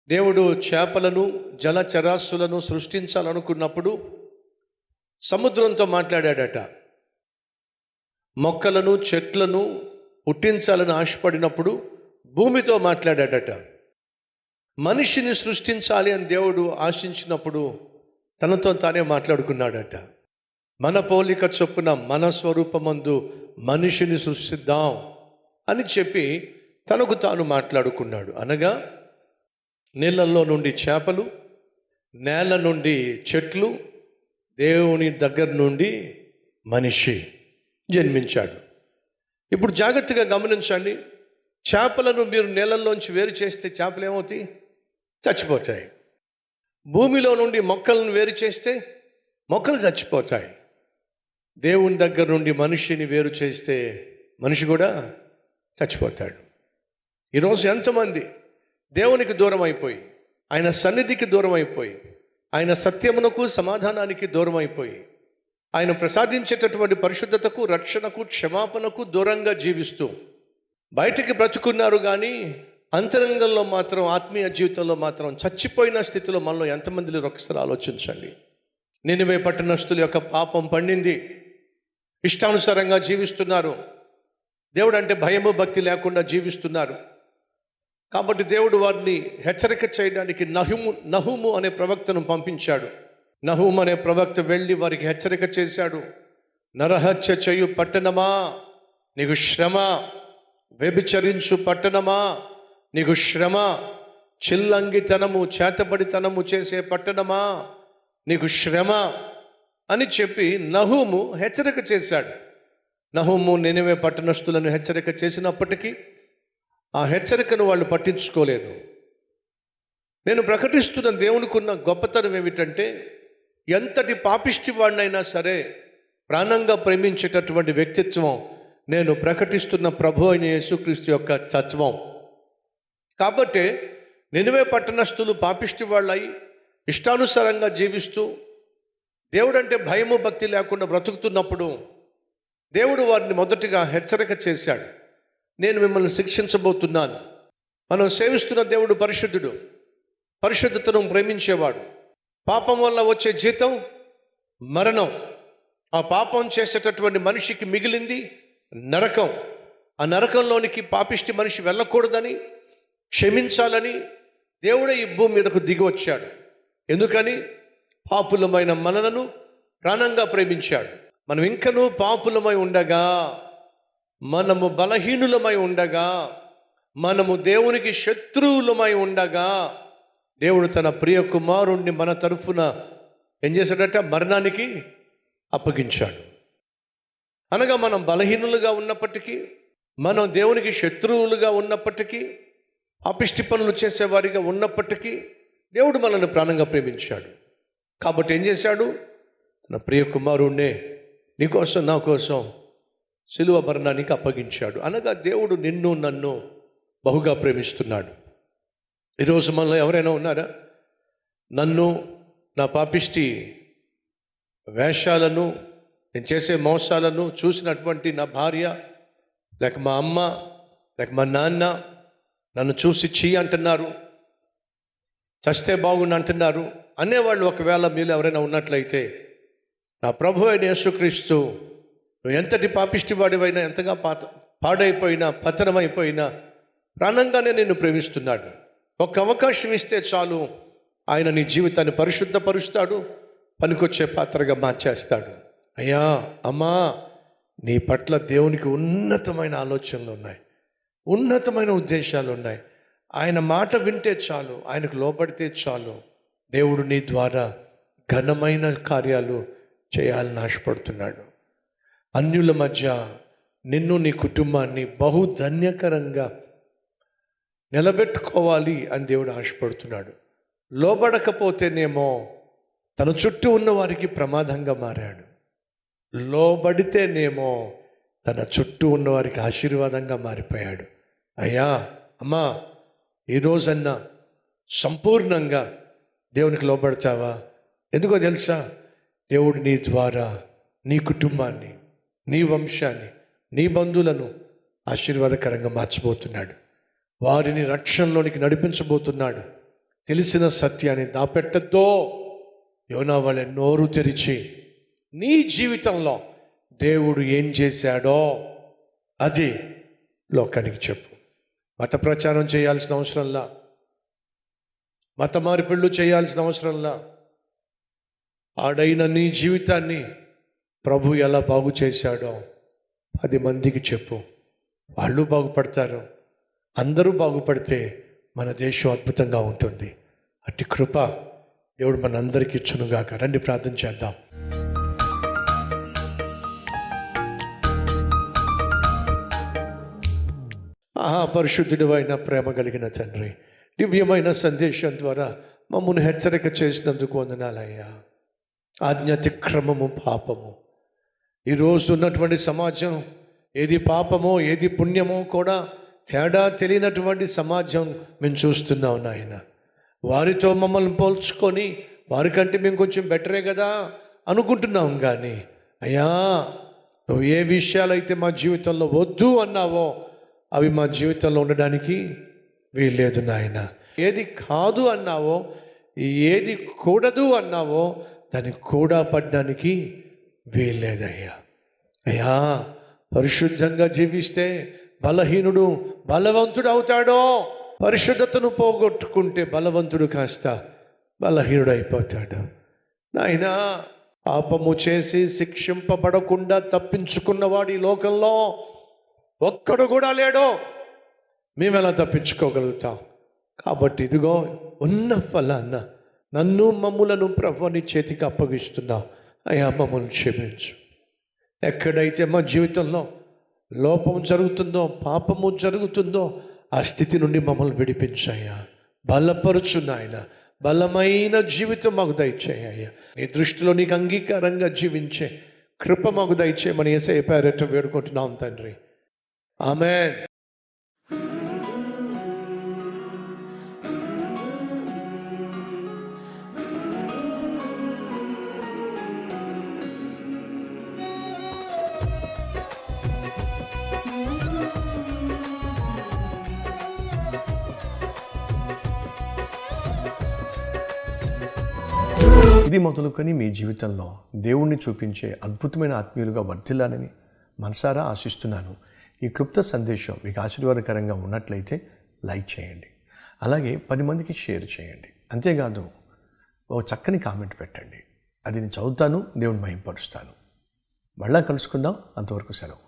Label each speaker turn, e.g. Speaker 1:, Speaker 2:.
Speaker 1: దేవుడు చేపలను జలచరాశులను సృష్టించాలనుకున్నప్పుడు సముద్రంతో మాట్లాడాడట. మొక్కలను చెట్లను పుట్టించాలని ఆశపడినప్పుడు భూమితో మాట్లాడాడట. మనిషిని సృష్టించాలి అని దేవుడు ఆశించినప్పుడు తనతో తానే మాట్లాడుకున్నాడట. మన పోలిక చొప్పున మన స్వరూపమందు మనిషిని సృష్టిద్దాం అని చెప్పి తనకు తాను మాట్లాడుకున్నాడు. అనగా నీళ్ళల్లో నుండి చేపలు, నేల నుండి చెట్లు, దేవుని దగ్గర నుండి మనిషి జన్మించాడు. ఇప్పుడు జాగ్రత్తగా గమనించండి. చేపలను మీరు నీళ్ళల్లోంచి వేరు చేస్తే చేపలు ఏమవుతాయి? చచ్చిపోతాయి. భూమిలో నుండి మొక్కలను వేరు చేస్తే మొక్కలు చచ్చిపోతాయి. దేవుని దగ్గర నుండి మనిషిని వేరు చేస్తే మనిషి కూడా చచ్చిపోతాడు. ఈరోజు ఎంతమంది దేవునికి దూరం అయిపోయి, ఆయన సన్నిధికి దూరం అయిపోయి, ఆయన సత్యమునకు సమాధానానికి దూరం అయిపోయి, ఆయన ప్రసాదించేటటువంటి పరిశుద్ధతకు, రక్షణకు, క్షమాపణకు దూరంగా జీవిస్తూ బయటికి బ్రతుకున్నారు. కానీ అంతరంగంలో మాత్రం, ఆత్మీయ జీవితంలో మాత్రం చచ్చిపోయిన స్థితిలో మనలో ఎంతమంది ఒకసారి ఆలోచించండి. నినివే పట్టణస్థుల యొక్క పాపం పండింది. ఇష్టానుసారంగా జీవిస్తున్నారు. దేవుడు అంటే భయము భక్తి లేకుండా జీవిస్తున్నారు. కాబట్టి దేవుడు వారిని హెచ్చరిక చేయడానికి నహూము అనే ప్రవక్తను పంపించాడు. నహూము అనే ప్రవక్త వెళ్ళి వారికి హెచ్చరిక చేశాడు. నరహత్య చేయు పట్టణమా నీకు శ్రమ, వ్యభిచరించు పట్టణమా నీకు శ్రమ, చిల్లంగితనము చేతబడితనము చేసే పట్టణమా నీకు శ్రమ అని చెప్పి నహూము హెచ్చరిక చేశాడు. నహూము నినివే పట్టణస్థులను హెచ్చరిక చేసినప్పటికీ ఆ హెచ్చరికను వాళ్ళు పట్టించుకోలేదు. నేను ప్రకటిస్తున్న దేవునికి ఉన్న గొప్పతనం ఏమిటంటే, ఎంతటి పాపిష్టి వాడినైనా సరే ప్రాణంగా ప్రేమించేటటువంటి వ్యక్తిత్వం నేను ప్రకటిస్తున్న ప్రభు అయిన యేసుక్రీస్తు యొక్క తత్వం. కాబట్టి నినివే పట్టణస్థులు పాపిష్టి వాళ్ళై ఇష్టానుసారంగా జీవిస్తూ దేవుడంటే భయము భక్తి లేకుండా బ్రతుకుతున్నప్పుడు దేవుడు వారిని మొదటిగా హెచ్చరిక చేశాడు. నేను మిమ్మల్ని శిక్షించబోతున్నాను. మనం సేవిస్తున్న దేవుడు పరిశుద్ధుడు, పరిశుద్ధతను ప్రేమించేవాడు. పాపం వల్ల వచ్చే జీతం మరణం. ఆ పాపం చేసేటటువంటి మనిషికి మిగిలింది నరకం. ఆ నరకంలోనికి పాపిష్టి మనిషి వెళ్ళకూడదని, క్షమించాలని దేవుడే ఈ భూమి మీదకు దిగి వచ్చాడు. ఎందుకని? పాపులమైన మనలను ప్రాణంగా ప్రేమించాడు. మనం ఇంకనూ పాపులమై ఉండగా, మనము బలహీనులమై ఉండగా, మనము దేవునికి శత్రువులమై ఉండగా దేవుడు తన ప్రియ కుమారుణ్ణి మన తరఫున ఏం చేశాడట? మరణానికి అప్పగించాడు. అనగా మనం బలహీనులుగా ఉన్నప్పటికీ, మనం దేవునికి శత్రువులుగా ఉన్నప్పటికీ, పాపిష్టి పనులు చేసేవారిగా ఉన్నప్పటికీ దేవుడు మనల్ని ప్రాణంగా ప్రేమించాడు. కాబట్టి ఏం చేశాడు? తన ప్రియ కుమారుణ్ణే నీకోసం నా కోసం సిలువ మరణానికి అప్పగించాడు. అనగా దేవుడు నిన్ను నన్ను బహుగా ప్రేమిస్తున్నాడు. ఈరోజు మనలో ఎవరైనా ఉన్నారా? నన్ను, నా పాపిష్టి వేషాలను, నేను చేసే మోసాలను చూసినటువంటి నా భార్య, లేక మా అమ్మ, లేక మా నాన్న నన్ను చూసి చీ అంటున్నారు, చస్తే బాగుండు అంటున్నారు అనేవాళ్ళు ఒకవేళ మీలో ఎవరైనా ఉన్నట్లయితే, నా ప్రభు అయిన యేసుక్రీస్తు నువ్వు ఎంతటి పాపిష్టి వాడివైనా, ఎంతగా పాడైపోయినా, పతనమైపోయినా ప్రాణంగానే నిన్ను ప్రేమిస్తున్నాడు. ఒక అవకాశం ఇస్తే చాలు, ఆయన నీ జీవితాన్ని పరిశుద్ధపరుస్తాడు, పనికొచ్చే పాత్రగా మార్చేస్తాడు. అయ్యా, అమ్మా, నీ పట్ల దేవునికి ఉన్నతమైన ఆలోచనలు ఉన్నాయి, ఉన్నతమైన ఉద్దేశాలు ఉన్నాయి. ఆయన మాట వింటే చాలు, ఆయనకు లోబడితే చాలు, దేవుడు నీ ద్వారా ఘనమైన కార్యాలు చేయాలని ఆశపడుతున్నాడు. అన్యుల మధ్య నిన్ను, నీ కుటుంబాన్ని బహుధన్యకరంగా నిలబెట్టుకోవాలి అని దేవుడు ఆశపడుతున్నాడు. లోబడకపోతేనేమో తన చుట్టూ ఉన్న వారికి ప్రమాదంగా మారాడు, లోబడితేనేమో తన చుట్టూ ఉన్నవారికి ఆశీర్వాదంగా మారిపోయాడు. అయ్యా, అమ్మా, ఈరోజన్నా సంపూర్ణంగా దేవునికి లోబడతావా? ఎందుకో తెలుసా? దేవుడు నీ ద్వారా నీ కుటుంబాన్ని, నీ వంశాన్ని, నీ బంధువులను ఆశీర్వాదకరంగా మార్చబోతున్నాడు. వారిని రక్షణలోనికి నడిపించబోతున్నాడు. తెలిసిన సత్యాన్ని దాపెట్టద్దో. యోనా వలె నోరు తెరిచి నీ జీవితంలో దేవుడు ఏం చేశాడో అది లోకానికి చెప్పు. మత ప్రచారం చేయాల్సిన అవసరంలా, మత మార్పిళ్ళు చేయాల్సిన అవసరంలా, ఆడైన నీ జీవితాన్ని ప్రభు ఎలా బాగు చేశాడో 10 మందికి చెప్పు. వాళ్ళు బాగుపడతారు. అందరూ బాగుపడితే మన దేశం అద్భుతంగా ఉంటుంది. అట్టి కృప దేవుడు మనందరికీ ఇచ్చునుగాక. రండి ప్రార్థన చేద్దాం. పరిశుద్ధుడు అయిన ప్రేమ కలిగిన తండ్రి, దివ్యమైన సందేశం ద్వారా మమ్మల్ని హెచ్చరిక చేసినందుకు వందనాలయ్యా. ఆజ్ఞాతిక్రమము పాపము. ఈరోజు ఉన్నటువంటి సమాజం ఏది పాపమో ఏది పుణ్యమో కూడా తేడా తెలియనటువంటి సమాజం మేము చూస్తున్నాం నాయన. వారితో మమ్మల్ని పోల్చుకొని వారికంటే మేము కొంచెం బెటరే కదా అనుకుంటున్నాం. కానీ అయ్యా, నువ్వు ఏ విషయాలైతే మా జీవితంలో వద్దు అన్నావో అవి మా జీవితంలో ఉండడానికి వీల్లేదు నాయన. ఏది కాదు అన్నావో, ఏది కూడదు అన్నావో దాన్ని కూడా పడ్డానికి వీల్లేదయ్యా. అయ్యా, పరిశుద్ధంగా జీవిస్తే బలహీనుడు బలవంతుడు అవుతాడో, పరిశుద్ధతను పోగొట్టుకుంటే బలవంతుడు కాస్త బలహీనుడు అయిపోతాడు. నాయనా, పాపము చేసి శిక్షింపబడకుండా తప్పించుకున్నవాడు ఈ లోకంలో ఒక్కడు కూడా లేడో. మేమెలా తప్పించుకోగలుగుతాం? కాబట్టి ఇదిగో ఉన్న ఫలాన్న నన్ను మమ్ములను ప్రభువు నీ చేతికి అప్పగిస్తున్నావు. అయ్యా, మమ్మల్ని క్షమించు. ఎక్కడైతే మా జీవితంలో లోపం జరుగుతుందో, పాపము జరుగుతుందో ఆ స్థితి నుండి మమ్మల్ని విడిపించాయా. బలపరుచు నాయన. బలమైన జీవితం మాకు దయచేయ్యా. నీ దృష్టిలో నీకు అంగీకారంగా జీవించే కృప మాకు దయచేయమని యేసయ్య పేరట వేడుకుంటున్నాం తండ్రి. ఆమేన్.
Speaker 2: ఇది మొదలుకొని మీ జీవితంలో దేవుణ్ణి చూపించే అద్భుతమైన ఆత్మీయులుగా వర్ధిల్లాలని మనసారా ఆశిస్తున్నాను. ఈ క్లుప్త సందేశం మీకు ఆశీర్వాదకరంగా ఉన్నట్లయితే లైక్ చేయండి. అలాగే 10 మందికి షేర్ చేయండి. అంతేకాదు ఓ చక్కని కామెంట్ పెట్టండి. అది నేను చదువుతాను, దేవుని మహిమపరుస్తాను. మళ్ళా కలుసుకుందాం. అంతవరకు సెలవు.